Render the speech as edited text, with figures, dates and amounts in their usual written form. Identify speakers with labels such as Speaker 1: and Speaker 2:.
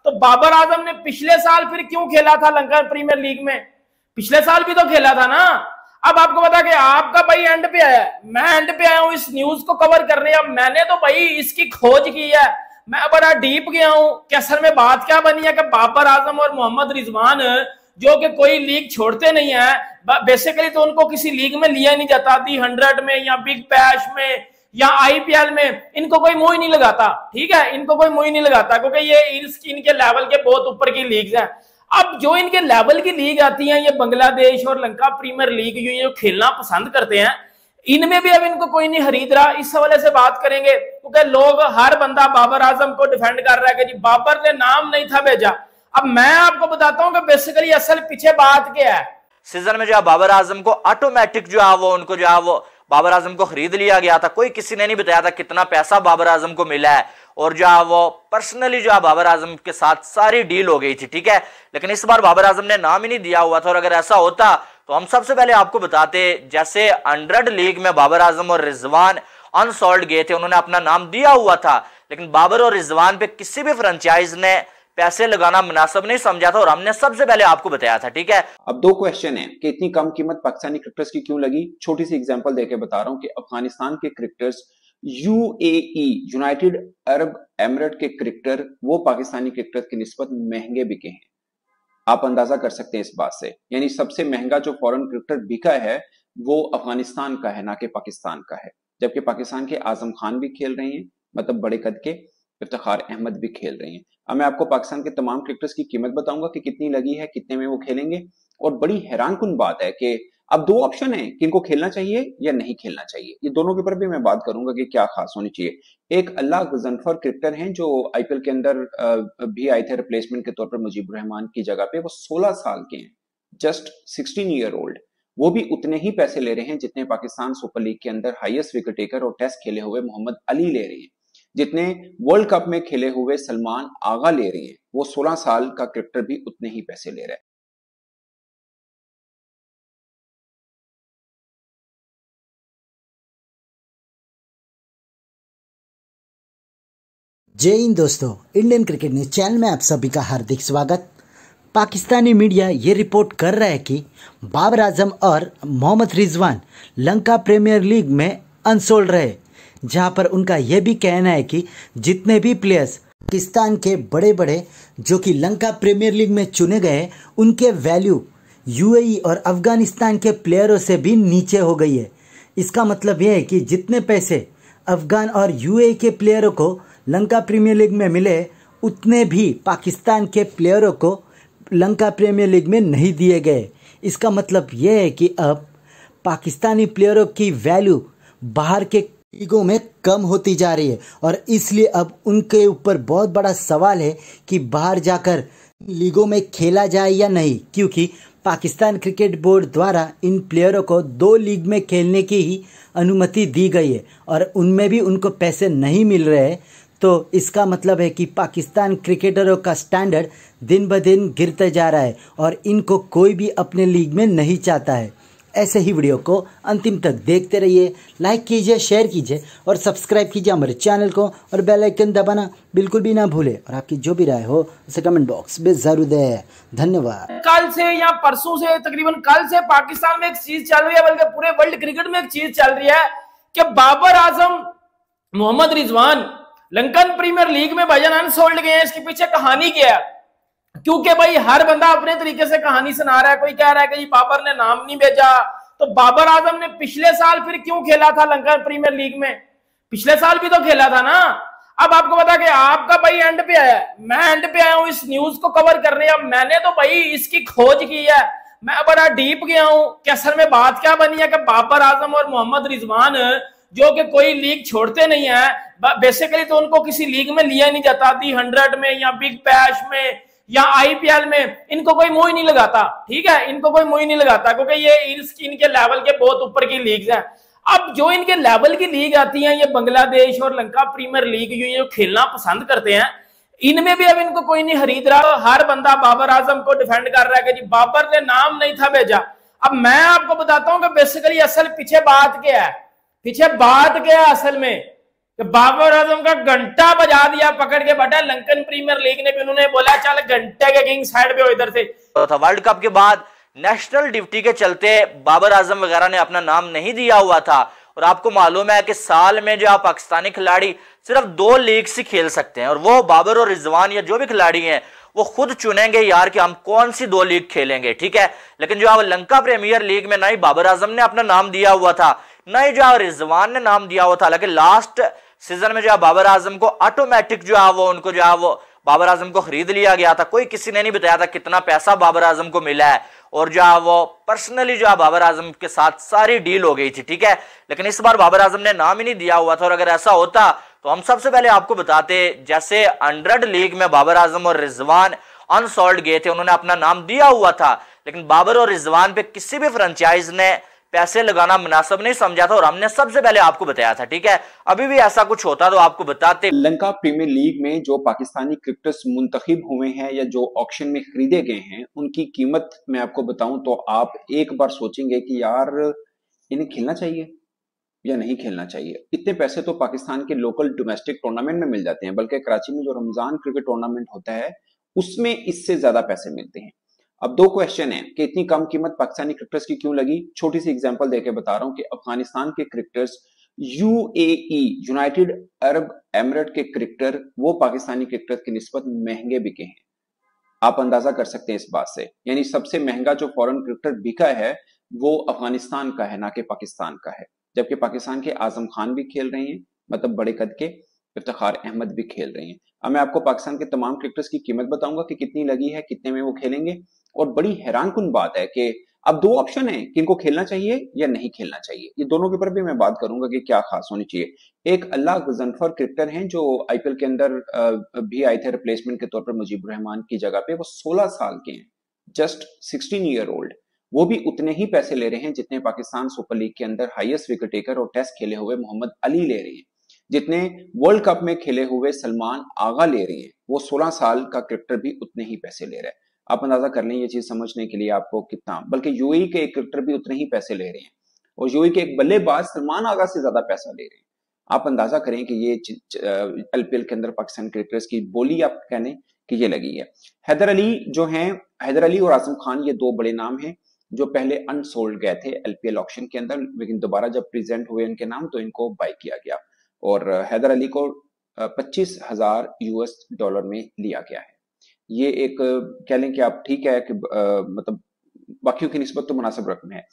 Speaker 1: तो बाबर आजम ने पिछले साल फिर क्यों खेला था लंका प्रीमियर लीग में? पिछले साल भी तो खेला था ना। अब आपको पता कि आपका भाई एंड पे आया, मैं एंड पे आया हूं इस न्यूज को कवर करने। अब मैंने तो भाई इसकी खोज की है, मैं बड़ा डीप गया हूं कि असल में बात क्या बनी है कि बाबर आजम और मोहम्मद रिजवान जो कि कोई लीग छोड़ते नहीं है, बेसिकली तो उनको किसी लीग में लिया नहीं जाता, दी 100 में या बिग बैश में या आईपीएल में इनको कोई मुंह ही नहीं लगाता। ठीक है, इनको कोई मुंह ही नहीं लगाता क्योंकि ये इनके लेवल के बहुत ऊपर की लीग्स हैं। अब जो इनके लेवल की लीग आती है, ये बांग्लादेश और लंका प्रीमियर लीग ये खेलना पसंद करते हैं, इनमें भी अब इनको कोई नहीं खरीद रहा। इस हवाले से बात करेंगे क्योंकि लोग, हर बंदा बाबर आजम को डिफेंड कर रहा है कि जी बाबर ने नाम नहीं था भेजा। अब मैं आपको बताता हूं कि बेसिकली असल पीछे बात क्या है।
Speaker 2: सीजन में जो है बाबर आजम को ऑटोमेटिक जो है वो उनको जो है वो बाबर आजम को खरीद लिया गया था। कोई किसी ने नहीं बताया था कितना पैसा बाबर आजम को मिला है, और जो है वो पर्सनली जो है बाबर आजम के साथ सारी डील हो गई थी। ठीक है, लेकिन इस बार बाबर आजम ने नाम ही नहीं दिया हुआ था, और अगर ऐसा होता तो हम सबसे पहले आपको बताते। जैसे 100 लीग में बाबर आजम और रिजवान अनसोल्ड गए थे, उन्होंने अपना नाम दिया हुआ था, लेकिन बाबर और रिजवान पे किसी भी फ्रेंचाइज ने पैसे लगाना मुनासिब नहीं समझा था, और हमने सबसे पहले आपको बताया था। ठीक है,
Speaker 3: अब दो क्वेश्चन है कि इतनी कम कीमत पाकिस्तानी क्रिकेटर्स की क्यों लगी। छोटी सी एग्जांपल देके बता रहा हूं कि अफगानिस्तान के cricketers, UAE United Arab emirate के क्रिकेटर, वो पाकिस्तानी क्रिकेटर्स की निस्बत महंगे बिके हैं। आप अंदाजा कर सकते हैं इस बात से। यानी सबसे महंगा जो फॉरेन क्रिकेटर बिका है वो अफगानिस्तान का है, ना कि पाकिस्तान का है। जबकि पाकिस्तान के आजम खान भी खेल रहे हैं, मतलब बड़े कद के इफ्तिखार अहमद भी खेल रहे हैं। अब मैं आपको पाकिस्तान के तमाम क्रिकेटर्स की कीमत बताऊंगा कि कितनी लगी है, कितने में वो खेलेंगे। और बड़ी हैरानकुन बात है कि अब दो ऑप्शन है कि इनको खेलना चाहिए या नहीं खेलना चाहिए। ये दोनों के ऊपर भी मैं बात करूंगा कि क्या खास होनी चाहिए। एक अल्लाह गजनफर क्रिकेटर हैं जो आईपीएल के अंदर भी आए थे रिप्लेसमेंट के तौर पर मुजीबुर रहमान की जगह पे। वो 16 साल के हैं, जस्ट 16 ईयर ओल्ड। वो भी उतने ही पैसे ले रहे हैं जितने पाकिस्तान सुपर लीग के अंदर हाईएस्ट विकेट टेकर और टेस्ट खेले हुए मोहम्मद अली ले रहे हैं, जितने वर्ल्ड कप में खेले हुए सलमान आगा ले रहे हैं। वो 16 साल का क्रिकेटर भी उतने ही पैसे ले रहा है।
Speaker 4: जय हिंद दोस्तों, इंडियन क्रिकेट न्यूज चैनल में आप सभी का हार्दिक स्वागत। पाकिस्तानी मीडिया ये रिपोर्ट कर रहा है कि बाबर आजम और मोहम्मद रिजवान लंका प्रीमियर लीग में अनसोल्ड रहे, जहां पर उनका यह भी कहना है कि जितने भी प्लेयर्स पाकिस्तान के बड़े बड़े जो कि लंका प्रीमियर लीग में चुने गए, उनके वैल्यू यूएई और अफगानिस्तान के प्लेयरों से भी नीचे हो गई है। इसका मतलब यह है कि जितने पैसे अफगान और यूएई के प्लेयरों को लंका प्रीमियर लीग में मिले, उतने भी पाकिस्तान के प्लेयरों को लंका प्रीमियर लीग में नहीं दिए गए। इसका मतलब यह है कि अब पाकिस्तानी प्लेयरों की वैल्यू बाहर के लीगों में कम होती जा रही है, और इसलिए अब उनके ऊपर बहुत बड़ा सवाल है कि बाहर जाकर लीगों में खेला जाए या नहीं, क्योंकि पाकिस्तान क्रिकेट बोर्ड द्वारा इन प्लेयरों को 2 लीग में खेलने की ही अनुमति दी गई है, और उनमें भी उनको पैसे नहीं मिल रहे हैं। तो इसका मतलब है कि पाकिस्तान क्रिकेटरों का स्टैंडर्ड दिन ब दिन गिरता जा रहा है, और इनको कोई भी अपने लीग में नहीं चाहता है। ऐसे ही वीडियो को अंतिम तक देखते रहिए, लाइक कीजिए, शेयर कीजिए और सब्सक्राइब कीजिए हमारे चैनल को, और बेल आइकन दबाना बिल्कुल भी ना भूले, और आपकी जो भी राय हो उसे कमेंट बॉक्स में जरूर दें। धन्यवाद।
Speaker 1: कल से या परसों से, तकरीबन कल से पाकिस्तान में एक चीज चल रही है, बल्कि पूरे वर्ल्ड क्रिकेट में एक चीज चल रही है कि बाबर आजम, मोहम्मद रिजवान लंकन प्रीमियर लीग में भाईजान अनसोल्ड गए हैं। इसके पीछे कहानी क्या है? क्योंकि भाई हर बंदा अपने तरीके से कहानी सुना रहा है। कोई कह रहा है कि जी बाबर ने नाम नहीं भेजा, तो बाबर आजम ने पिछले साल फिर क्यों खेला था लंकन प्रीमियर लीग में? पिछले साल भी तो खेला था ना। अब आपको पता कि आपका भाई एंड पे आया, मैं एंड पे आया हूं इस न्यूज को कवर करने। अब मैंने तो भाई इसकी खोज की है, मैं बड़ा डीप गया हूं कि असल में बात क्या बनी है कि बाबर आजम और मोहम्मद रिजवान जो कि कोई लीग छोड़ते नहीं है, बेसिकली तो उनको किसी लीग में लिया नहीं जाता, दी 100 में या बिग बैश में या आईपीएल में इनको कोई मुंह ही नहीं लगाता। ठीक है, इनको कोई मुंह ही नहीं लगाता क्योंकि ये इनके लेवल के बहुत ऊपर की लीग्स हैं। अब जो इनके लेवल की लीग आती हैं, ये बांग्लादेश और लंका प्रीमियर लीग ये खेलना पसंद करते हैं, इनमें भी अब इनको कोई नहीं खरीद रहा। हर बंदा बाबर आजम को डिफेंड कर रहा है कि जी बाबर ने नाम नहीं था भेजा। अब मैं आपको बताता हूं कि बेसिकली असल पीछे बात क्या है, पीछे बात क्या है असल में। कि बाबर आजम का घंटा बजा दिया पकड़ के बैठा लंकन प्रीमियर लीग ने भी, उन्होंने बोला चल घंटे के किंग साइड पे हो इधर से।
Speaker 2: तो वर्ल्ड कप के बाद नेशनल ड्यूटी के चलते बाबर आजम वगैरह ने अपना नाम नहीं दिया हुआ था, और आपको मालूम है कि साल में जो पाकिस्तानी खिलाड़ी सिर्फ 2 लीग से खेल सकते हैं, और वो बाबर और रिजवान या जो भी खिलाड़ी हैं वो खुद चुनेंगे यार कि हम कौन सी 2 लीग खेलेंगे, ठीक है। लेकिन जो लंका प्रीमियर लीग में ना ही बाबर आजम ने अपना नाम दिया हुआ था, ना ही जो रिजवान ने नाम दिया हुआ था। लेकिन लास्ट सीजन में जो बाबर आजम को ऑटोमेटिक जो है वो उनको जो है वो बाबर आजम को खरीद लिया गया था। कोई किसी ने नहीं बताया था कितना पैसा बाबर आजम को मिला है, और जो है वो पर्सनली जो है बाबर आजम के साथ सारी डील हो गई थी, ठीक है। लेकिन इस बार बाबर आजम ने नाम ही नहीं दिया हुआ था, और अगर ऐसा होता तो हम सबसे पहले आपको बताते, जैसे 100 लीग में बाबर आजम और रिजवान अनसोल्ड गए थे, उन्होंने अपना नाम दिया हुआ था, लेकिन बाबर और रिजवान पे किसी भी फ्रेंचाइज ने पैसे लगाना मुनासिब नहीं समझा था, और हमने सबसे पहले आपको बताया था, ठीक है। अभी भी ऐसा कुछ होता तो आपको बताते।
Speaker 3: लंका प्रीमियर लीग में जो पाकिस्तानी क्रिकेटर्स मुंतखब हुए हैं या जो ऑक्शन में खरीदे गए हैं, उनकी कीमत मैं आपको बताऊं तो आप एक बार सोचेंगे कि यार इन्हें खेलना चाहिए या नहीं खेलना चाहिए। इतने पैसे तो पाकिस्तान के लोकल डोमेस्टिक टूर्नामेंट में मिल जाते हैं, बल्कि कराची में जो रमजान क्रिकेट टूर्नामेंट होता है उसमें इससे ज्यादा पैसे मिलते हैं। अब 2 क्वेश्चन है कि इतनी कम कीमत पाकिस्तानी क्रिकेटर्स की क्यों लगी। छोटी सी एग्जांपल देके बता रहा हूं कि अफगानिस्तान के cricketers, UAE United Arab emirate के क्रिकेटर, वो पाकिस्तानी क्रिकेटर्स की निस्बत महंगे बिके हैं। आप अंदाजा कर सकते हैं इस बात से, यानी सबसे महंगा जो फॉरेन क्रिकेटर बिका है वो अफगानिस्तान का है, ना कि पाकिस्तान का है। जबकि पाकिस्तान के आजम खान भी खेल रहे हैं, मतलब बड़े कद के इफ्तिखार अहमद भी खेल रहे हैं। अब मैं आपको पाकिस्तान के तमाम क्रिकेटर्स की कीमत बताऊंगा कि कितनी लगी है, कितने में वो खेलेंगे। और बड़ी हैरानकुन बात है कि अब 2 ऑप्शन है कि इनको खेलना चाहिए या नहीं खेलना चाहिए। ये दोनों के ऊपर भी मैं बात करूंगा कि क्या खास होनी चाहिए। एक अल्लाह गजनफर क्रिकेटर हैं जो आईपीएल के अंदर भी आए थे रिप्लेसमेंट के तौर पर मुजीबुर रहमान की जगह पे। वो 16 साल के हैं, जस्ट 16 ईयर ओल्ड। वो भी उतने ही पैसे ले रहे हैं जितने पाकिस्तान सुपर लीग के अंदर हाईएस्ट विकेट टेकर और टेस्ट खेले हुए मोहम्मद अली ले रहे हैं, जितने वर्ल्ड कप में खेले हुए सलमान आगा ले रहे हैं। वो 16 साल का क्रिकेटर भी उतने ही पैसे ले रहा है। आप अंदाजा कर लें ये चीज समझने के लिए आपको कितना, बल्कि यूएई के एक क्रिकेटर भी उतने ही पैसे ले रहे हैं, और यूएई के एक बल्लेबाज सलमान आगा से ज्यादा पैसा ले रहे हैं। आप अंदाजा करें कि ये एलपीएल के अंदर पाकिस्तान क्रिकेटर्स की बोली आप कहने कि ये लगी है। हैदर अली जो हैं, हैदर अली और आजम खान, ये 2 बड़े नाम हैं जो पहले अनसोल्ड गए थे एलपीएल ऑक्शन के अंदर, लेकिन दोबारा जब प्रेजेंट हुए इनके नाम तो इनको बाय किया गया, और हैदर अली को $25,000 में लिया गया है। ये एक कह लें कि आप ठीक है कि मतलब बाकियों की निस्बत तो मुनासिब रकम है।